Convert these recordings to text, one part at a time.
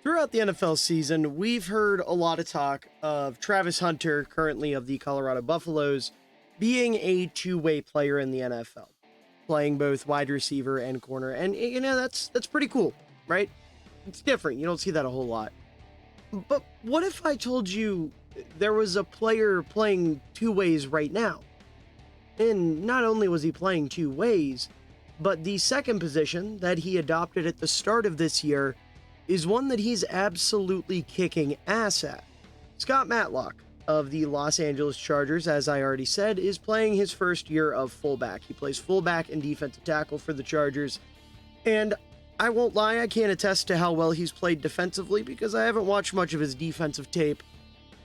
Throughout the NFL season, we've heard a lot of talk of Travis Hunter, currently of the Colorado Buffaloes, being a two-way player in the NFL, playing both wide receiver and corner. And that's pretty cool, right? It's different. You don't see that a whole lot. But what if I told you there was a player playing two ways right now? And not only was he playing two ways, but the second position that he adopted at the start of this year is one that he's absolutely kicking ass at. Scott Matlock of the Los Angeles Chargers, as I already said, is playing his first year of fullback. He plays fullback and defensive tackle for the Chargers. And I won't lie, I can't attest to how well he's played defensively because I haven't watched much of his defensive tape.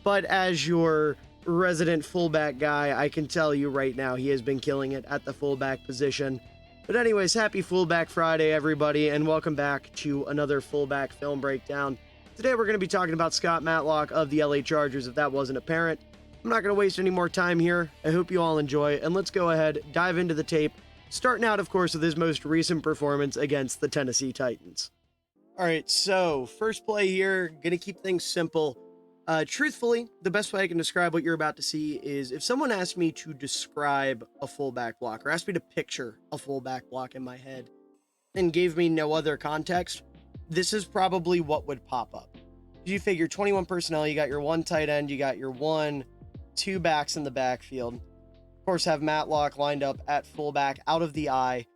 But as your resident fullback guy, I can tell you right now he has been killing it at the fullback position. But anyways, happy Fullback Friday, everybody, and welcome back to another fullback film breakdown. Today we're going to be talking about Scott Matlock of the LA Chargers, if that wasn't apparent. I'm not going to waste any more time here. I hope you all enjoy, and let's go ahead, dive into the tape, starting out, of course, with his most recent performance against the Tennessee Titans. All right, so first play here, going to keep things simple. Truthfully, the best way I can describe what you're about to see is if someone asked me to describe a fullback block or asked me to picture a fullback block in my head and gave me no other context, this is probably what would pop up. You figure 21 personnel, you got your one tight end, you got your two backs in the backfield. Of course, have Matlock lined up at fullback out of the eye.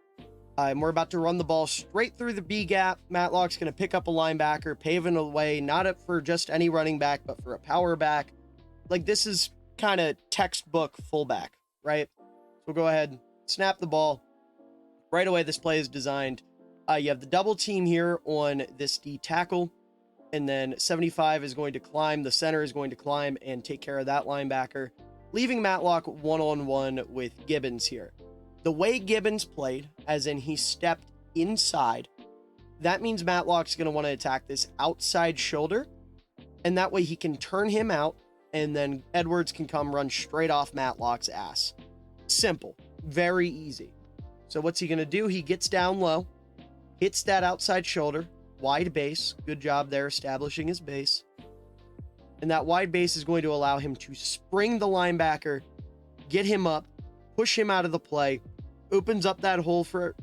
We're about to run the ball straight through the B gap. Matlock's going to pick up a linebacker, paving a way, not up for just any running back, but for a power back. Like, this is kind of textbook fullback, right? So we'll go ahead, snap the ball. Right away, this play is designed. You have the double team here on this D tackle, and then 75 is going to climb. The center is going to climb and take care of that linebacker, leaving Matlock one-on-one with Gibbons here. The way Gibbons played, as in he stepped inside, that means Matlock's going to want to attack this outside shoulder, and that way he can turn him out, and then Edwards can come run straight off Matlock's ass. Simple. Very easy. So what's he going to do? He gets down low, hits that outside shoulder, wide base. Good job there establishing his base. And that wide base is going to allow him to spring the linebacker, get him up, push him out of the play, opens up that hole for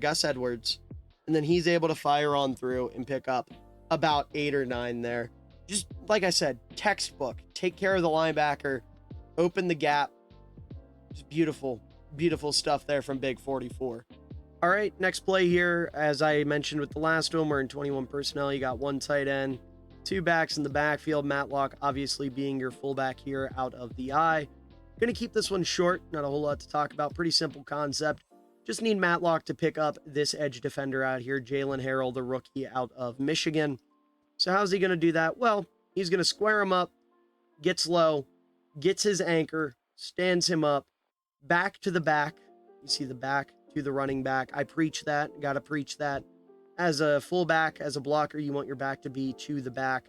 Gus Edwards, and then he's able to fire on through and pick up about 8 or 9 there. Just like I said, textbook. Take care of the linebacker, open the gap. Just beautiful, beautiful stuff there from Big 44. All right, next play here. As I mentioned with the last one, we're in 21 personnel. You got one tight end, two backs in the backfield. Matlock obviously being your fullback here out of the eye. Going to keep this one short, not a whole lot to talk about. Pretty simple concept. Just need Matlock to pick up this edge defender out here, Jalen Harrell, the rookie out of Michigan. So how's he going to do that? Well, he's going to square him up, gets low, gets his anchor, stands him up, back to the back. You see the back to the running back. I preach that. Got to preach that. As a fullback, as a blocker, you want your back to be to the back.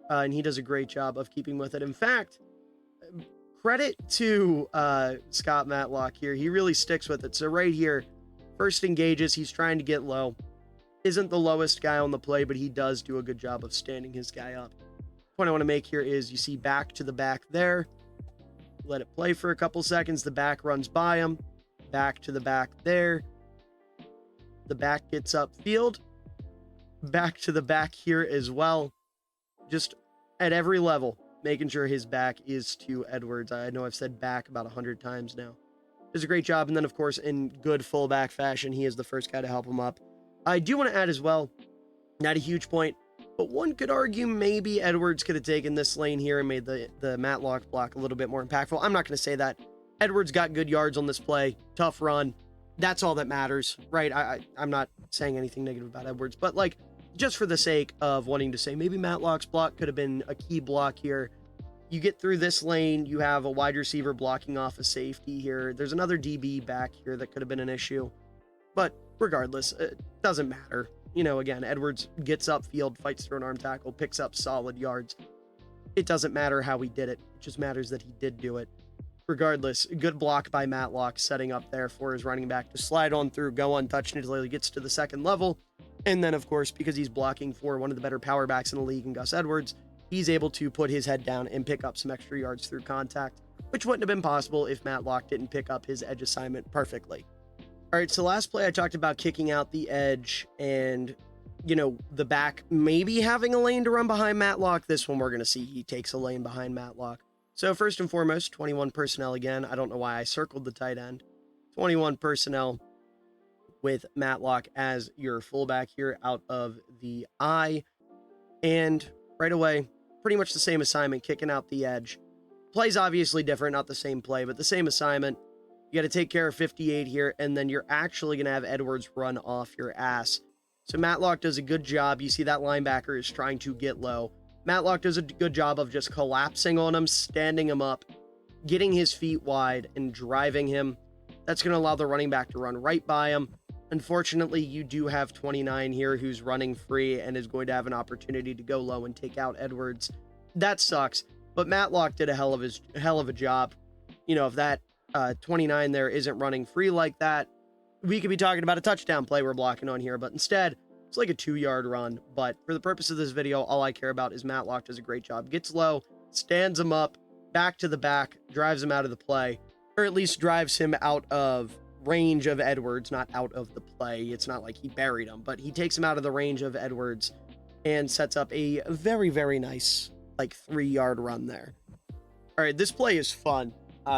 And he does a great job of keeping with it. In fact, credit to Scott Matlock here. He really sticks with it. So right here, first engages. He's trying to get low. Isn't the lowest guy on the play, but he does do a good job of standing his guy up. Point I want to make here is you see back to the back there. Let it play for a couple seconds. The back runs by him. Back to the back there. The back gets upfield. Back to the back here as well. Just at every level, making sure his back is to Edwards. I know I've said back about 100 times now. Does a great job. And then, of course, in good fullback fashion, he is the first guy to help him up. I do want to add as well, not a huge point, but one could argue maybe Edwards could have taken this lane here and made the Matlock block a little bit more impactful. I'm not going to say that. Edwards got good yards on this play. Tough run. That's all that matters, right? I'm not saying anything negative about Edwards, but like, just for the sake of wanting to say maybe Matlock's block could have been a key block here. You get through this lane, you have a wide receiver blocking off a safety here. There's another DB back here that could have been an issue. But regardless, it doesn't matter. You know, again, Edwards gets upfield, fights through an arm tackle, picks up solid yards. It doesn't matter how he did it. It just matters that he did do it. Regardless, good block by Matlock, setting up there for his running back to slide on through, go untouched until he gets to the second level, And then, of course, because he's blocking for one of the better power backs in the league in Gus Edwards, he's able to put his head down and pick up some extra yards through contact, which wouldn't have been possible if Matlock didn't pick up his edge assignment perfectly. All right, so last play I talked about kicking out the edge and, the back maybe having a lane to run behind Matlock. This one we're going to see he takes a lane behind Matlock. So first and foremost, 21 personnel again. I don't know why I circled the tight end. 21 personnel with Matlock as your fullback here out of the I. And right away, pretty much the same assignment, kicking out the edge. Play's obviously different, not the same play, but the same assignment. You got to take care of 58 here, and then you're actually going to have Edwards run off your ass. So Matlock does a good job. You see that linebacker is trying to get low. Matlock does a good job of just collapsing on him, standing him up, getting his feet wide, and driving him. That's going to allow the running back to run right by him. Unfortunately, you do have 29 here who's running free and is going to have an opportunity to go low and take out Edwards. That sucks, but Matlock did a hell of a job. If that 29 there isn't running free like that, we could be talking about a touchdown play we're blocking on here, but instead, it's like a 2-yard run. But for the purpose of this video, all I care about is Matlock does a great job. Gets low, stands him up, back to the back, drives him out of the play, or at least drives him out of range of Edwards, not out of the play. It's not like he buried him, but he takes him out of the range of Edwards and sets up a very, very nice, 3-yard run there. All right, this play is fun.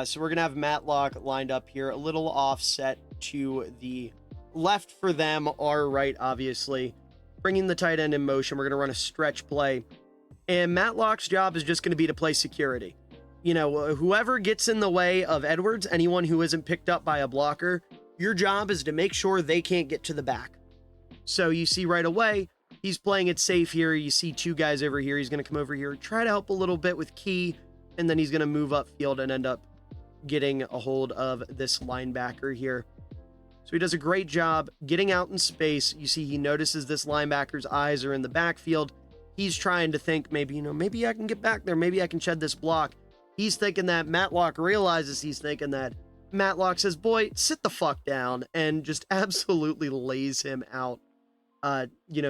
So we're going to have Matlock lined up here, a little offset to the left for them, our right, obviously. Bringing the tight end in motion, we're going to run a stretch play. And Matlock's job is just going to be to play security. Whoever gets in the way of Edwards, anyone who isn't picked up by a blocker, your job is to make sure they can't get to the back. So you see right away, he's playing it safe here. You see 2 guys over here. He's going to come over here, try to help a little bit with Key, and then he's going to move upfield and end up getting a hold of this linebacker here. So he does a great job getting out in space. You see he notices this linebacker's eyes are in the backfield. He's trying to think, maybe I can get back there. Maybe I can shed this block. He's thinking that. Matlock realizes he's thinking that. Matlock says, boy, sit the fuck down, and just absolutely lays him out.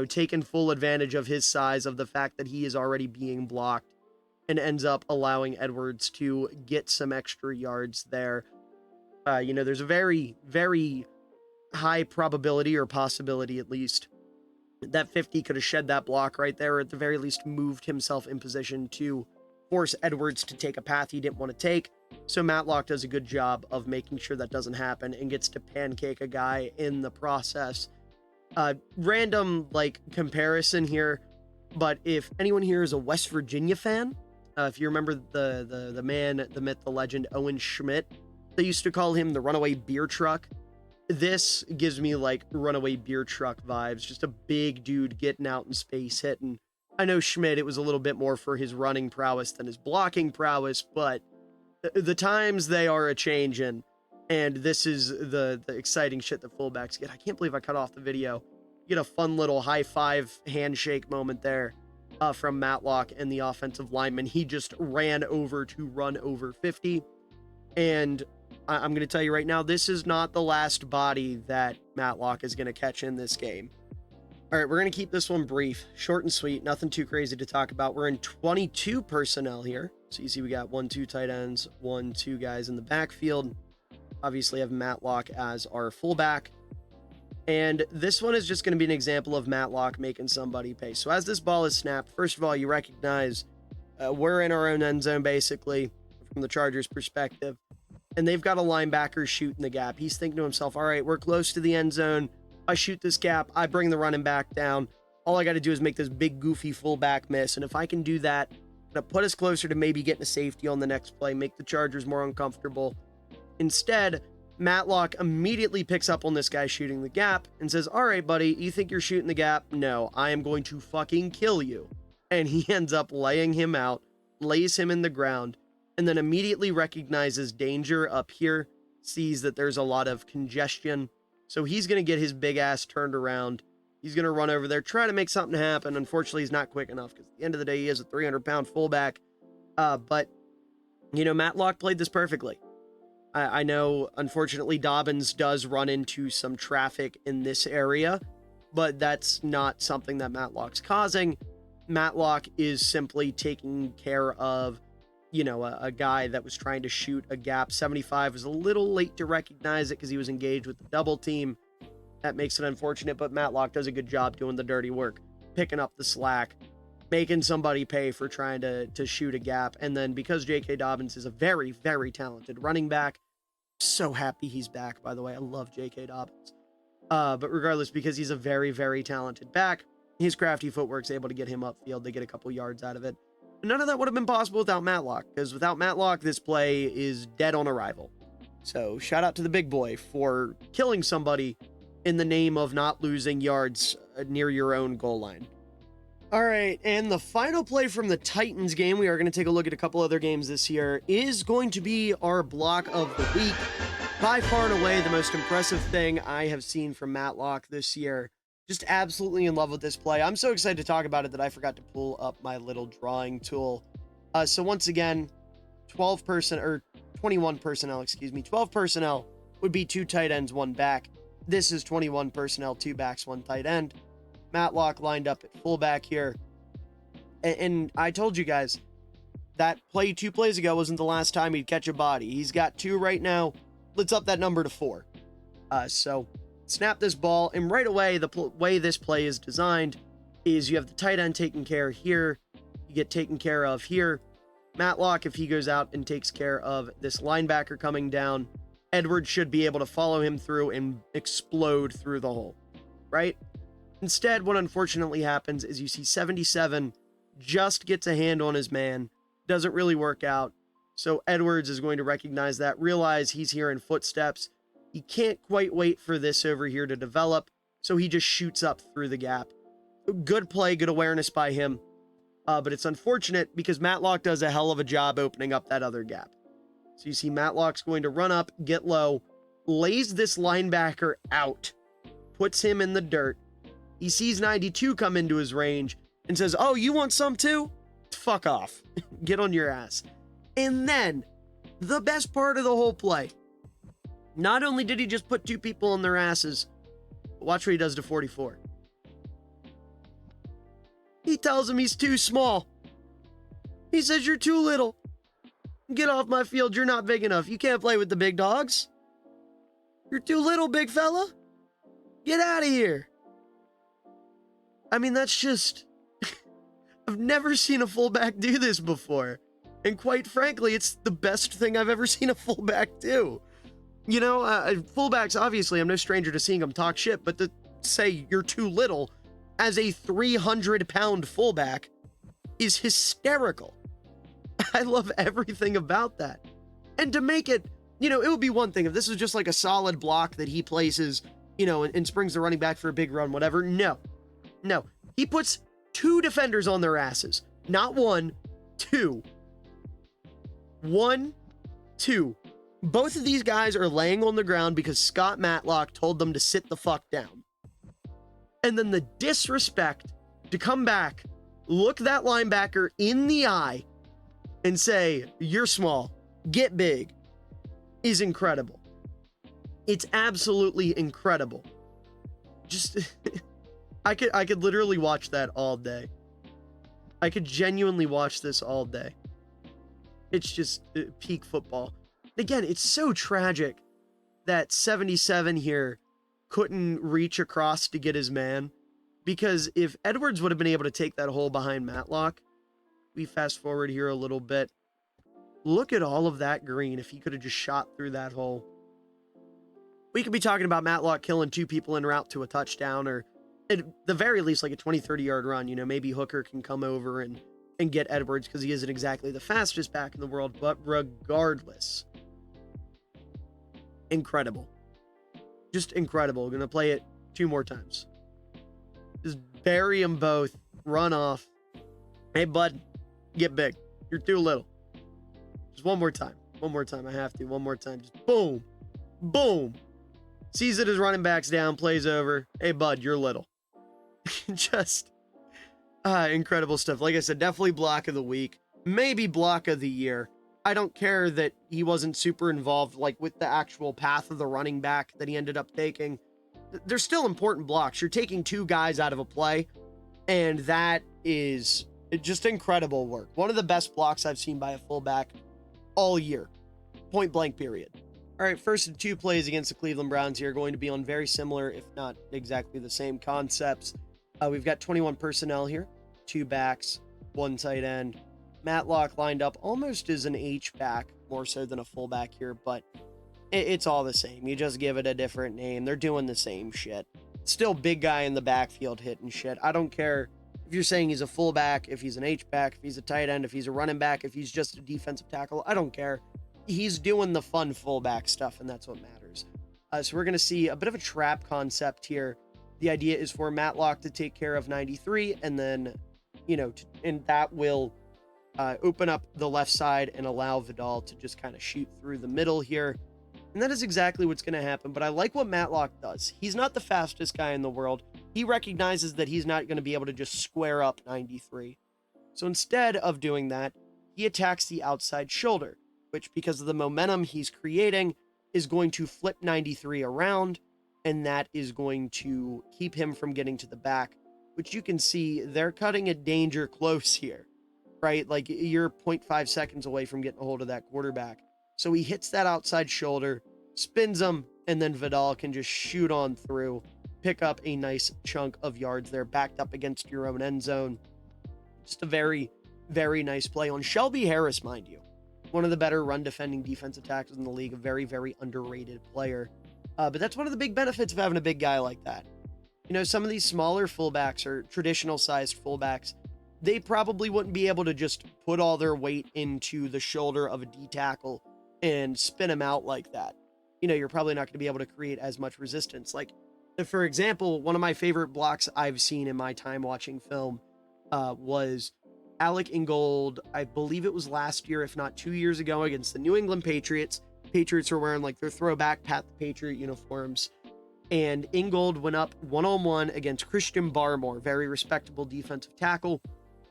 Taking full advantage of his size, of the fact that he is already being blocked, and ends up allowing Edwards to get some extra yards there. There's a very, very high probability, or possibility at least, that 50 could have shed that block right there, or at the very least moved himself in position to force Edwards to take a path he didn't want to take. So Matlock does a good job of making sure that doesn't happen and gets to pancake a guy in the process. Random comparison here, but if anyone here is a West Virginia fan, if you remember the man, the myth, the legend, Owen Schmidt, they used to call him the runaway beer truck. This gives me runaway beer truck vibes. Just a big dude getting out in space, hitting. I know Schmidt, it was a little bit more for his running prowess than his blocking prowess, but the times they are a changing, and this is the exciting shit that fullbacks get. I can't believe I cut off the video. You get a fun little high five handshake moment there from Matlock and the offensive lineman. He just ran over to run over 50, and I'm going to tell you right now, this is not the last body that Matlock is going to catch in this game. All right, we're going to keep this one brief, short and sweet, nothing too crazy to talk about. We're in 22 personnel here. So you see we got 1-2 tight ends, 1-2 guys in the backfield. Obviously have Matlock as our fullback. And this one is just going to be an example of Matlock making somebody pay. So as this ball is snapped, first of all, you recognize we're in our own end zone, basically, from the Chargers' perspective. And they've got a linebacker shooting the gap. He's thinking to himself, all right, we're close to the end zone. I shoot this gap. I bring the running back down. All I got to do is make this big, goofy fullback miss. And if I can do that, I'm going to put us closer to maybe getting a safety on the next play, make the Chargers more uncomfortable. Instead, Matlock immediately picks up on this guy shooting the gap and says, all right, buddy, you think you're shooting the gap? No, I am going to fucking kill you. And he ends up laying him out, lays him in the ground, and then immediately recognizes danger up here, sees that there's a lot of congestion. So he's going to get his big ass turned around. He's going to run over there, try to make something happen. Unfortunately, he's not quick enough because at the end of the day, he is a 300-pound fullback. But Matlock played this perfectly. I know, unfortunately, Dobbins does run into some traffic in this area. but that's not something that Matlock's causing. Matlock is simply taking care of, a guy that was trying to shoot a gap. 75 was a little late to recognize it because he was engaged with the double team. That makes it unfortunate, but Matlock does a good job doing the dirty work, picking up the slack, making somebody pay for trying to shoot a gap. And then because J.K. Dobbins is a very, very talented running back, so happy he's back, by the way. I love J.K. Dobbins. But regardless, because he's a very, very talented back, his crafty footwork's able to get him upfield. They get a couple yards out of it. None of that would have been possible without Matlock, because without Matlock, this play is dead on arrival. So shout out to the big boy for killing somebody in the name of not losing yards near your own goal line. All right, and the final play from the Titans game, we are going to take a look at a couple other games this year, is going to be our block of the week. By far and away, the most impressive thing I have seen from Matlock this year. Just absolutely in love with this play. I'm so excited to talk about it that I forgot to pull up my little drawing tool. So once again, 21 personnel, 12 personnel would be 2 tight ends, 1 back. This is 21 personnel, 2 backs, 1 tight end. Matlock lined up at fullback here. And I told you guys, that play 2 plays ago wasn't the last time he'd catch a body. He's got 2 right now. Let's up that number to 4. So snap this ball, and right away, the way this play is designed is you have the tight end taken care of here. You get taken care of here. Matlock, if he goes out and takes care of this linebacker coming down, Edwards should be able to follow him through and explode through the hole, right? Instead, what unfortunately happens is you see 77 just gets a hand on his man, doesn't really work out. So Edwards is going to recognize that, realize he's hearing footsteps. He can't quite wait for this over here to develop, so he just shoots up through the gap. Good play, good awareness by him, but it's unfortunate because Matlock does a hell of a job opening up that other gap. So you see Matlock's going to run up, get low, lays this linebacker out, puts him in the dirt. He sees 92 come into his range and says, "Oh, you want some too? Fuck off. Get on your ass." And then, the best part of the whole play, not only did he just put 2 people on their asses, but watch what he does to 44. He tells him he's too small. He says, "You're too little. Get off my field. You're not big enough. You can't play with the big dogs. You're too little, big fella. Get out of here." I mean, that's just... I've never seen a fullback do this before. And quite frankly, it's the best thing I've ever seen a fullback do. Fullbacks, obviously, I'm no stranger to seeing them talk shit, but to say you're too little as a 300-pound fullback is hysterical. I love everything about that. And to make it, it would be one thing if this was just like a solid block that he places, and springs the running back for a big run, whatever. No. He puts 2 defenders on their asses. Not 1, 2. 1, 2. Both of these guys are laying on the ground because Scott Matlock told them to sit the fuck down. And then the disrespect to come back, look that linebacker in the eye, and say, "You're small, get big," is incredible. It's absolutely incredible. Just, I could literally watch that all day. I could genuinely watch this all day. It's just peak football. Again, it's so tragic that 77 here couldn't reach across to get his man, because if Edwards would have been able to take that hole behind Matlock, we fast forward here a little bit. Look at all of that green if he could have just shot through that hole. We could be talking about Matlock killing 2 people en route to a touchdown, or at the very least like a 20-30 yard run. Maybe Hooker can come over and get Edwards because he isn't exactly the fastest back in the world, but regardless, incredible. Just incredible. We're going to play it 2 more times. Just bury them both, run off. Hey, bud, get big. You're too little. Just one more time. I have to. One more time. Just boom. Boom. Sees it as running backs down, plays over. Hey, bud, you're little. Just incredible stuff. Like I said, definitely block of the week. Maybe block of the year. I don't care that he wasn't super involved, with the actual path of the running back that he ended up taking. they're still important blocks. You're taking two guys out of a play, and that is just incredible work. One of the best blocks I've seen by a fullback all year, point blank period. All right, first of two plays against the Cleveland Browns here are going to be on very similar, if not exactly the same concepts. We've got 21 personnel here, two backs, one tight end. Matlock lined up almost as an H-back, more so than a fullback here, but it's all the same. You just give it a different name. They're doing the same shit. Still big guy in the backfield hitting shit. I don't care if you're saying he's a fullback, if he's an H-back, if he's a tight end, if he's a running back, if he's just a defensive tackle. I don't care. He's doing the fun fullback stuff, and that's what matters. So we're going to see a bit of a trap concept here. The idea is for Matlock to take care of 93, and then, and that will open up the left side and allow Vidal to just kind of shoot through the middle here. And that is exactly what's going to happen. But I like what Matlock does. He's not the fastest guy in the world. He recognizes that he's not going to be able to just square up 93. So instead of doing that, he attacks the outside shoulder, which, because of the momentum he's creating, is going to flip 93 around, and that is going to keep him from getting to the back, which you can see they're cutting a danger close here, right? Like, you're 0.5 seconds away from getting a hold of that quarterback. So he hits that outside shoulder, spins him, and then Vidal can just shoot on through, pick up a nice chunk of yards there, backed up against your own end zone. Just a very, very nice play on Shelby Harris, mind you. One of the better run defending defensive tackles in the league, a very, very underrated player. But that's one of the big benefits of having a big guy like that. Some of these smaller fullbacks or traditional sized fullbacks, they probably wouldn't be able to just put all their weight into the shoulder of a D tackle and spin him out like that. You're probably not going to be able to create as much resistance. Like, for example, one of my favorite blocks I've seen in my time watching film was Alec Ingold. I believe it was last year, if not 2 years ago, against the New England Patriots. Patriots were wearing like their throwback Pat the Patriot uniforms. And Ingold went up one-on-one against Christian Barmore, very respectable defensive tackle.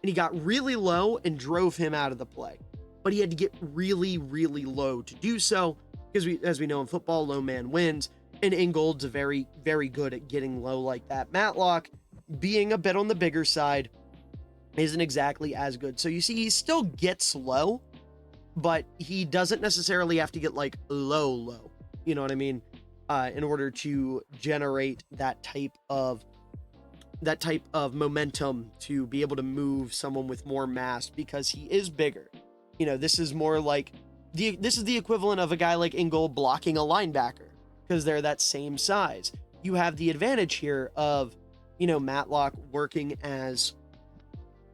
And he got really low and drove him out of the play. But he had to get really, really low to do so, because as we know in football, low man wins, and Ingold's very, very good at getting low like that. Matlock, being a bit on the bigger side, isn't exactly as good. So you see, he still gets low, but he doesn't necessarily have to get like low. You know what I mean? In order to generate that type of momentum to be able to move someone with more mass, because he is bigger. This is more like this is the equivalent of a guy like Ingold blocking a linebacker, because they're that same size. You have the advantage here of, Matlock working as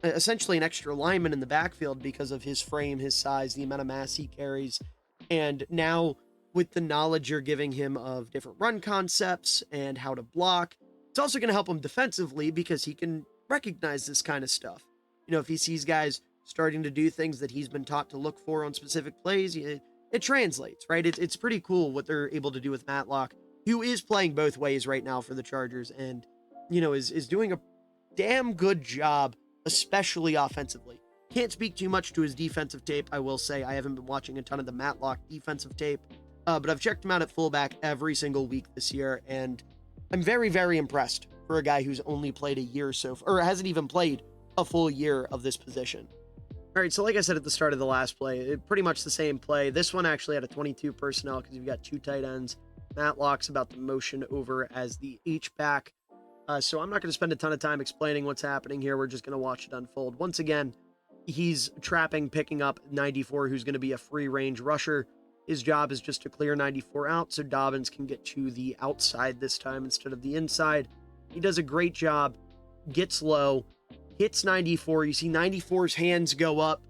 essentially an extra lineman in the backfield because of his frame, his size, the amount of mass he carries. And now with the knowledge you're giving him of different run concepts and how to block, it's also going to help him defensively, because he can recognize this kind of stuff. If he sees guys starting to do things that he's been taught to look for on specific plays, it translates, right? It's pretty cool what they're able to do with Matlock, who is playing both ways right now for the Chargers, and, is doing a damn good job, especially offensively. Can't speak too much to his defensive tape, I will say. I haven't been watching a ton of the Matlock defensive tape, but I've checked him out at fullback every single week this year, and I'm very, very impressed for a guy who's only played a year or hasn't even played a full year of this position. All right, so like I said at the start of the last play, pretty much the same play. This one actually had a 22 personnel because you've got two tight ends. Matlock's about to motion over as the H-back. So I'm not going to spend a ton of time explaining what's happening here. We're just going to watch it unfold. Once again, he's picking up 94, who's going to be a free range rusher. His job is just to clear 94 out so Dobbins can get to the outside this time instead of the inside. He does a great job, gets low, hits 94. You see 94's hands go up.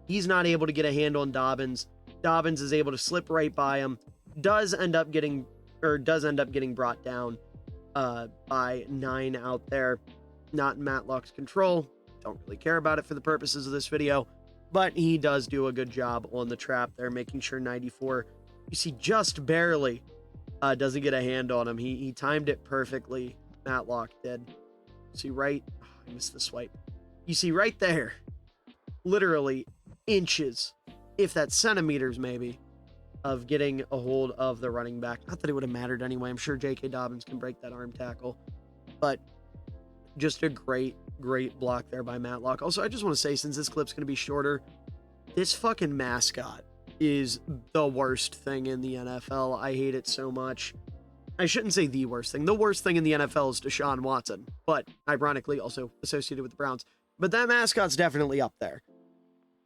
He's not able to get a hand on Dobbins. Dobbins is able to slip right by him. Does end up getting brought down by 9 out there. Not in Matlock's control. Don't really care about it for the purposes of this video, but he does do a good job on the trap there, making sure 94, you see, just barely doesn't get a hand on him. He timed it perfectly. Matlock did. See right, I missed the swipe. You see right there, literally inches, if that's centimeters maybe, of getting a hold of the running back. Not that it would have mattered anyway. I'm sure J.K. Dobbins can break that arm tackle. But just a great block there by Matlock. Also, I just want to say, since this clip's going to be shorter, this fucking mascot is the worst thing in the NFL. I hate it so much. I shouldn't say the worst thing. The worst thing in the NFL is Deshaun Watson, but ironically also associated with the Browns. But that mascot's definitely up there.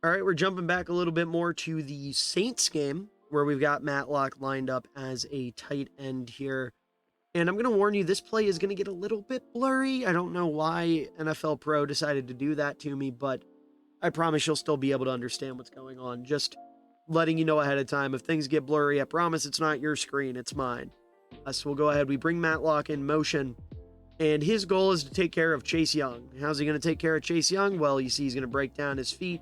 All right, we're jumping back a little bit more to the Saints game, where we've got Matlock lined up as a tight end here. And I'm going to warn you, this play is going to get a little bit blurry. I don't know why NFL Pro decided to do that to me, but I promise you'll still be able to understand what's going on. Just letting you know ahead of time. If things get blurry, I promise it's not your screen, it's mine. So we'll go ahead. We bring Matlock in motion, and his goal is to take care of Chase Young. How's he going to take care of Chase Young? Well, you see he's going to break down his feet,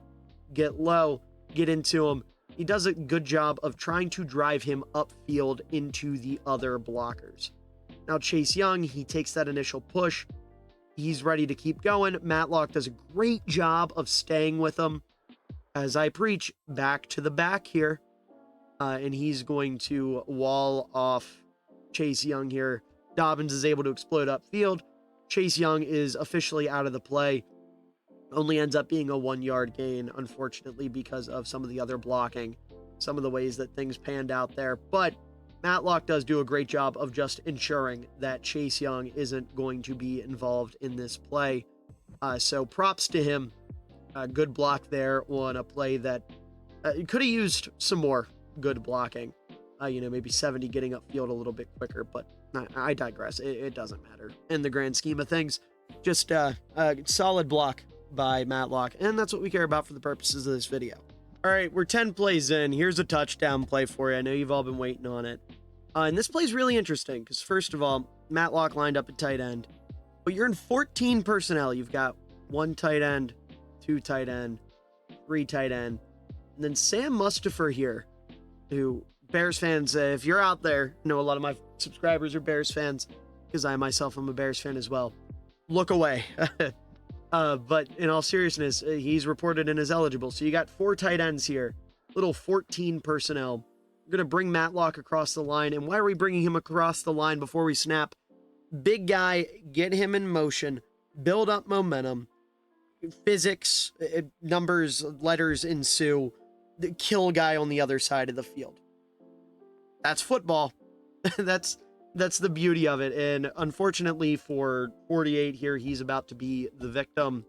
get low, get into him. He does a good job of trying to drive him upfield into the other blockers. Now, Chase Young, he takes that initial push. He's ready to keep going. Matlock does a great job of staying with him. As I preach, back to the back here. And he's going to wall off Chase Young here. Dobbins is able to explode upfield. Chase Young is officially out of the play. Only ends up being a 1-yard gain, unfortunately, because of some of the other blocking, some of the ways that things panned out there. But Matlock does do a great job of just ensuring that Chase Young isn't going to be involved in this play. So props to him. Good block there on a play that could have used some more good blocking. Maybe 70 getting upfield a little bit quicker, but I digress. It doesn't matter in the grand scheme of things. Just a solid block by Matlock, and that's what we care about for the purposes of this video. All right, we're 10 plays in. Here's a touchdown play for you. I know you've all been waiting on it. And this play's really interesting because, first of all, Matlock lined up at tight end, but you're in 14 personnel. You've got 1 tight end, 2 tight end, 3 tight end, and then Sam Mustipher here, who Bears fans, if you're out there, a lot of my subscribers are Bears fans because I myself am a Bears fan as well. Look away. But in all seriousness, he's reported in as eligible. So you got 4 tight ends here, little 14 personnel. We're going to bring Matlock across the line. And why are we bringing him across the line before we snap? Big guy, get him in motion, build up momentum, physics, numbers, letters ensue, the kill guy on the other side of the field. That's football. That's the beauty of it. And unfortunately for 48 here, he's about to be the victim.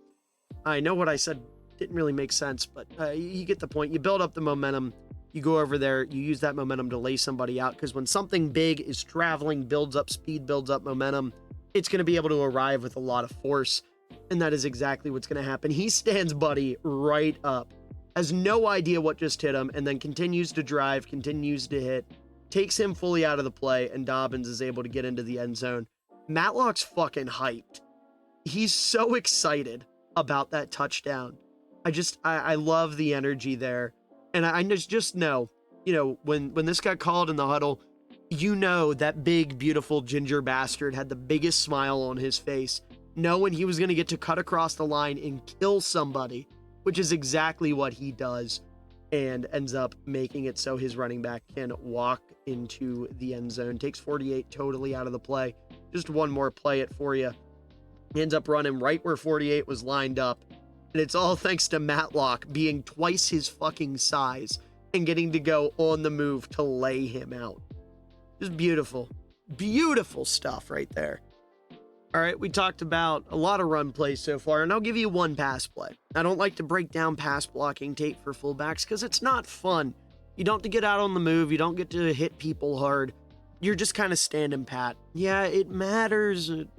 I know what I said didn't really make sense, but you get the point. You build up the momentum. You go over there. You use that momentum to lay somebody out, because when something big is traveling, builds up speed, builds up momentum, it's going to be able to arrive with a lot of force. And that is exactly what's going to happen. He stands Buddy right up, has no idea what just hit him, and then continues to drive, continues to hit, takes him fully out of the play, and Dobbins is able to get into the end zone. Matlock's fucking hyped. He's so excited about that touchdown. I love the energy there. And I just know, when this got called in the huddle, that big, beautiful ginger bastard had the biggest smile on his face, knowing he was going to get to cut across the line and kill somebody, which is exactly what he does, and ends up making it so his running back can walk into the end zone. Takes 48 totally out of the play. Just one more play it for you. He ends up running right where 48 was lined up. And it's all thanks to Matlock being twice his fucking size and getting to go on the move to lay him out. Just beautiful. Beautiful stuff right there. All right, we talked about a lot of run plays so far, and I'll give you one pass play. I don't like to break down pass blocking tape for fullbacks because it's not fun. You don't have to get out on the move. You don't get to hit people hard. You're just kind of standing pat. Yeah, it matters. It's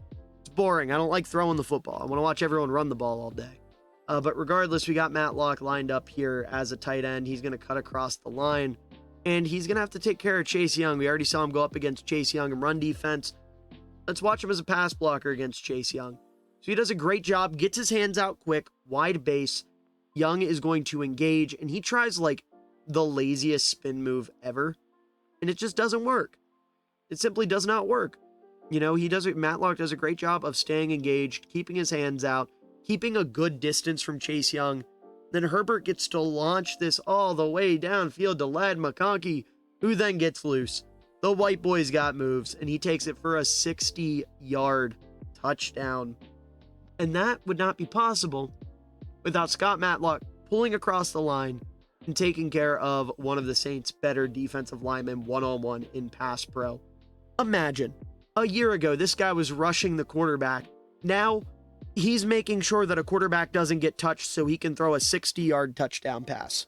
boring. I don't like throwing the football. I want to watch everyone run the ball all day. But regardless, we got Matlock lined up here as a tight end. He's going to cut across the line, and he's going to have to take care of Chase Young. We already saw him go up against Chase Young in run defense. Let's watch him as a pass blocker against Chase Young. So he does a great job, gets his hands out quick, wide base. Young is going to engage, and he tries like the laziest spin move ever, and it just doesn't work. It simply does not work. Matlock does a great job of staying engaged, keeping his hands out, keeping a good distance from Chase Young. Then Herbert gets to launch this all the way downfield to Ladd McConkey, who then gets loose. The white boy's got moves, and he takes it for a 60-yard touchdown. And that would not be possible without Scott Matlock pulling across the line and taking care of one of the Saints' better defensive linemen one-on-one in pass pro. Imagine, a year ago, this guy was rushing the quarterback. Now, he's making sure that a quarterback doesn't get touched so he can throw a 60-yard touchdown pass.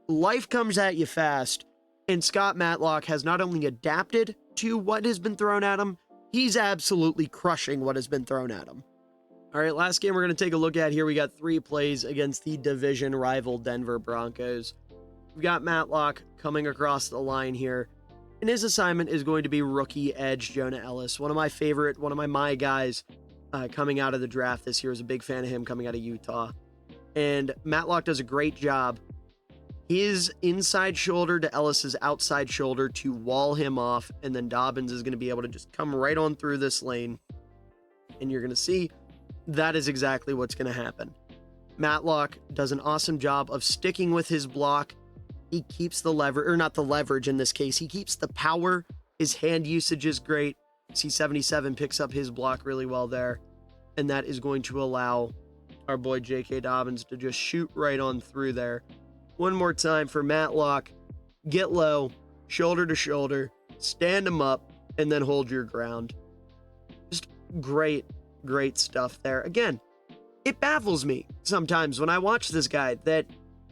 Life comes at you fast, and Scott Matlock has not only adapted to what has been thrown at him, he's absolutely crushing what has been thrown at him. All right, last game we're going to take a look at here. We got 3 plays against the division rival Denver Broncos. We've got Matlock coming across the line here, and his assignment is going to be rookie edge Jonah Ellis, one of my guys coming out of the draft this year. I was a big fan of him coming out of Utah. And Matlock does a great job. His inside shoulder to Ellis's outside shoulder to wall him off, and then Dobbins is going to be able to just come right on through this lane. And you're going to see that is exactly what's going to happen. Matlock does an awesome job of sticking with his block. He keeps the not the leverage in this case. He keeps the power. His hand usage is great. C77 picks up his block really well there. And that is going to allow our boy J.K. Dobbins to just shoot right on through there. One more time for Matlock. Get low, shoulder to shoulder, stand him up, and then hold your ground. Just great stuff there. Again, it baffles me sometimes when I watch this guy that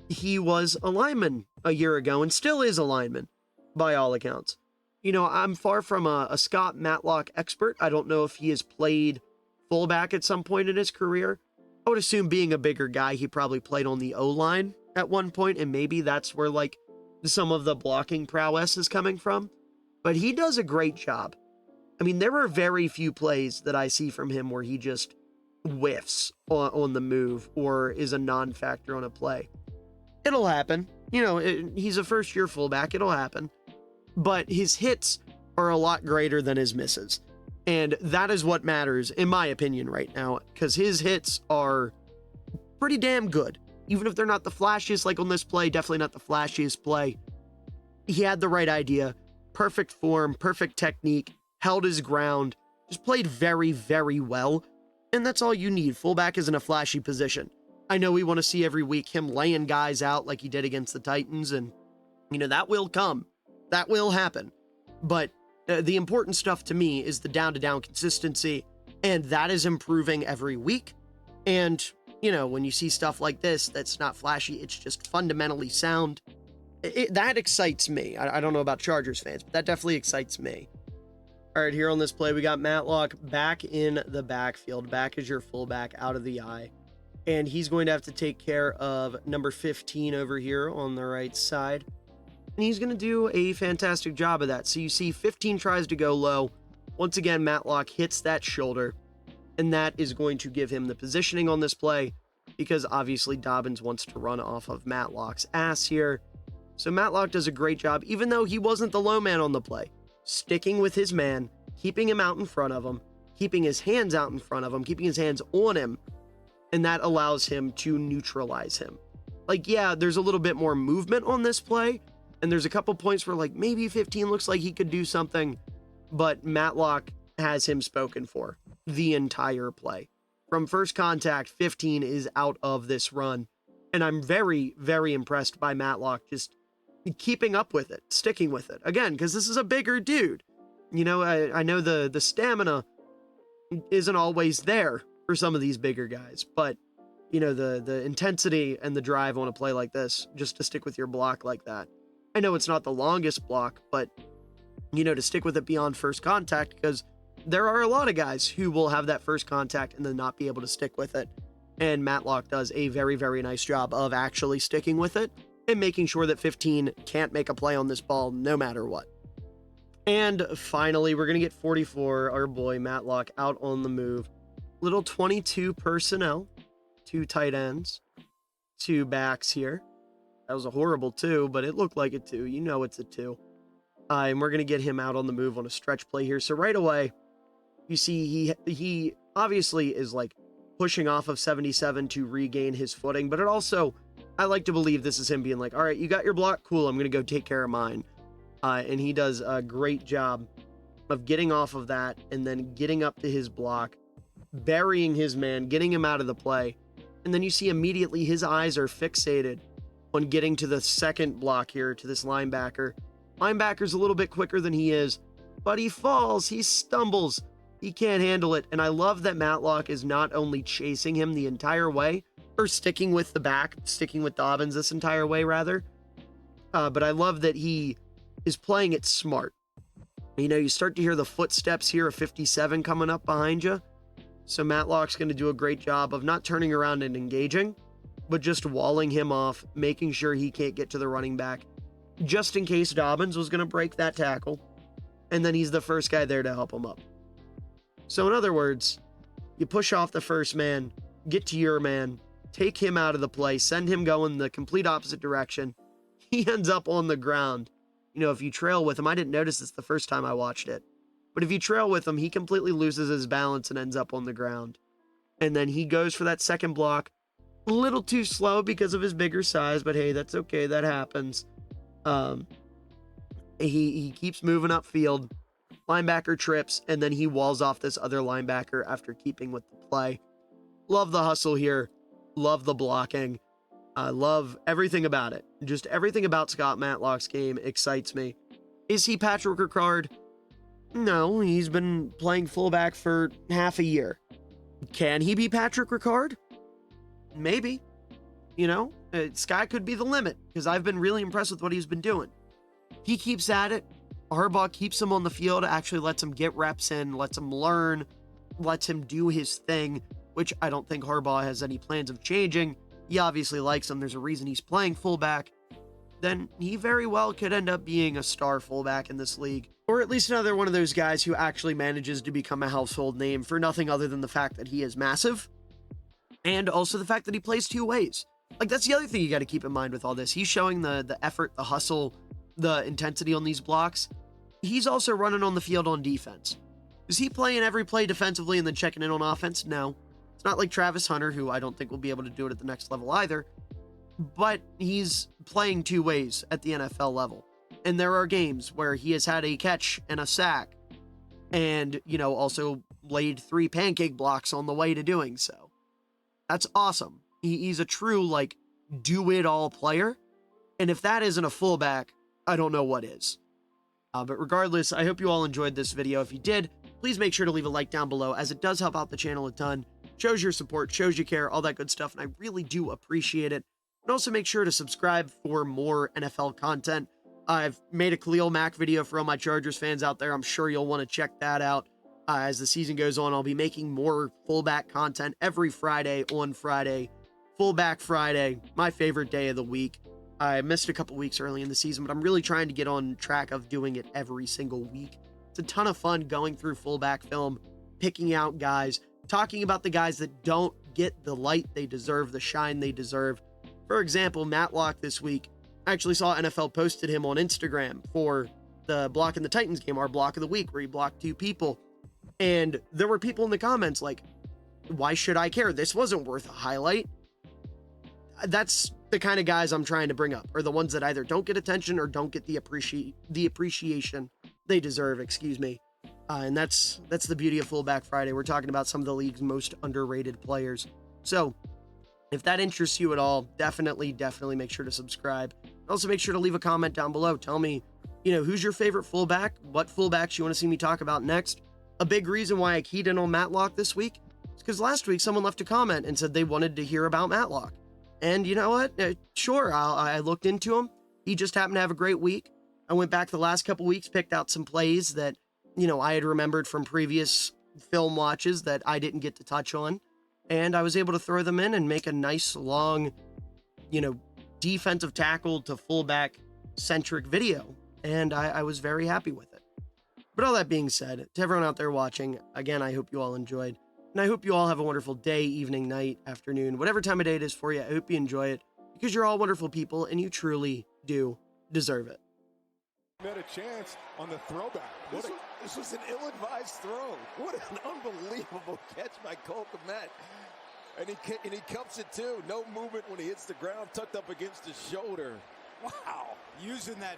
he was a lineman a year ago and still is a lineman by all accounts. You know, I'm far from a Scott Matlock expert. I don't know if he has played fullback at some point in his career. I would assume being a bigger guy, he probably played on the O-line at one point, and maybe that's where like some of the blocking prowess is coming from. But he does a great job. I mean, there are very few plays that I see from him where he just whiffs on the move or is a non-factor on a play. It'll happen. You know, he's a first-year fullback. It'll happen. But his hits are a lot greater than his misses. And that is what matters, in my opinion, right now, because his hits are pretty damn good. Even if they're not the flashiest, like on this play, definitely not the flashiest play. He had the right idea, perfect form, perfect technique, held his ground, just played very, very well. And that's all you need. Fullback isn't a flashy position. I know we want to see every week him laying guys out like he did against the Titans, and, you know, that will come. That will happen. But the important stuff to me is the down-to-down consistency, and that is improving every week. And, you know, when you see stuff like this, that's not flashy, it's just fundamentally sound. That excites me. I don't know about Chargers fans, but that definitely excites me. All right, here on this play, we got Matlock back in the backfield, back as your fullback out of the eye. And he's going to have to take care of number 15 over here on the right side. And he's going to do a fantastic job of that. So you see 15 tries to go low. Once again, Matlock hits that shoulder. And that is going to give him the positioning on this play, because obviously Dobbins wants to run off of Matlock's ass here. So Matlock does a great job, even though he wasn't the low man on the play. Sticking with his man, keeping him out in front of him, keeping his hands out in front of him, keeping his hands on him. And that allows him to neutralize him. Like, yeah, there's a little bit more movement on this play. And there's a couple points where, like, maybe 15 looks like he could do something. But Matlock has him spoken for the entire play. From first contact, 15 is out of this run. And I'm very, very impressed by Matlock just keeping up with it, sticking with it. Again, because this is a bigger dude. You know, I know the stamina isn't always there for some of these bigger guys, but you know, the intensity and the drive on a play like this, just to stick with your block like that. I know it's not the longest block, but you know, to stick with it beyond first contact, because there are a lot of guys who will have that first contact and then not be able to stick with it. And Matlock does a very, very nice job of actually sticking with it and making sure that 15 can't make a play on this ball no matter what. And finally, we're going to get 44, our boy Matlock, out on the move. Little 22 personnel, 2 tight ends, 2 backs here. That was a horrible 2, but it looked like a 2. You know it's a 2. And we're going to get him out on the move on a stretch play here. So right away, you see he obviously is like pushing off of 77 to regain his footing, but it also, I like to believe this is him being like, all right, you got your block, cool, I'm going to go take care of mine. And he does a great job of getting off of that and then getting up to his block, burying his man, getting him out of the play. And then you see immediately his eyes are fixated on getting to the second block here to this linebacker. Linebacker's a little bit quicker than he is, but he falls, he stumbles, he can't handle it. And I love that Matlock is not only chasing him the entire way, or sticking with the back, sticking with Dobbins this entire way rather, but I love that he is playing it smart. You know, you start to hear the footsteps here of 57 coming up behind you. So Matlock's going to do a great job of not turning around and engaging, but just walling him off, making sure he can't get to the running back, just in case Dobbins was going to break that tackle. And then he's the first guy there to help him up. So in other words, you push off the first man, get to your man, take him out of the play, send him going the complete opposite direction. He ends up on the ground. You know, if you trail with him, I didn't notice this the first time I watched it, but if you trail with him, he completely loses his balance and ends up on the ground. And then he goes for that second block, a little too slow because of his bigger size, but hey, that's okay, that happens. He keeps moving upfield, linebacker trips, and then he walls off this other linebacker after keeping with the play. Love the hustle here, love the blocking. I love everything about it. Just everything about Scott Matlock's game excites me. Is he Patrick Ricard? No, he's been playing fullback for half a year. Can he be Patrick Ricard? Maybe. You know, sky could be the limit, because I've been really impressed with what he's been doing. He keeps at it. Harbaugh keeps him on the field, actually lets him get reps in, lets him learn, lets him do his thing, which I don't think Harbaugh has any plans of changing. He obviously likes him. There's a reason he's playing fullback. Then he very well could end up being a star fullback in this league, or at least another one of those guys who actually manages to become a household name for nothing other than the fact that he is massive, and also the fact that he plays two ways. Like, that's the other thing you got to keep in mind with all this. He's showing the effort, the hustle, the intensity on these blocks. He's also running on the field on defense. Is he playing every play defensively and then checking in on offense? No. It's not like Travis Hunter, who I don't think will be able to do it at the next level either, but he's playing two ways at the NFL level. And there are games where he has had a catch and a sack and, you know, also laid 3 pancake blocks on the way to doing so. That's awesome. He's a true, like, do-it-all player. And if that isn't a fullback, I don't know what is. But regardless, I hope you all enjoyed this video. If you did, please make sure to leave a like down below, as it does help out the channel a ton. Shows your support, shows you care, all that good stuff, and I really do appreciate it. And also make sure to subscribe for more NFL content. I've made a Khalil Mack video for all my Chargers fans out there. I'm sure you'll want to check that out. As the season goes on, I'll be making more fullback content every Friday on Friday. Fullback Friday, my favorite day of the week. I missed a couple weeks early in the season, but I'm really trying to get on track of doing it every single week. It's a ton of fun going through fullback film, picking out guys, talking about the guys that don't get the light they deserve, the shine they deserve. For example, Matlock this week, I actually saw NFL posted him on Instagram for the Block in the Titans game, our block of the week, where he blocked 2 people. And there were people in the comments like, why should I care? This wasn't worth a highlight. That's the kind of guys I'm trying to bring up, or the ones that either don't get attention or don't get the appreciation they deserve, excuse me. And that's the beauty of Fullback Friday. We're talking about some of the league's most underrated players. So if that interests you at all, definitely make sure to subscribe. Also make sure to leave a comment down below. Tell me, you know, who's your favorite fullback? What fullbacks you want to see me talk about next? A big reason why I keyed in on Matlock this week is because last week someone left a comment and said they wanted to hear about Matlock. And you know what? Sure, I looked into him. He just happened to have a great week. I went back the last couple weeks, picked out some plays that, you know, I had remembered from previous film watches that I didn't get to touch on. And I was able to throw them in and make a nice long, you know, defensive tackle to fullback centric video. And I was very happy with it. But all that being said, to everyone out there watching, again, I hope you all enjoyed. And I hope you all have a wonderful day, evening, night, afternoon, whatever time of day it is for you. I hope you enjoy it, because you're all wonderful people and you truly do deserve it. Had a chance on the throwback. This was an ill-advised throw. What an unbelievable catch by Cole Kmet. And he cups it too. No movement when he hits the ground, tucked up against his shoulder. Wow. Using that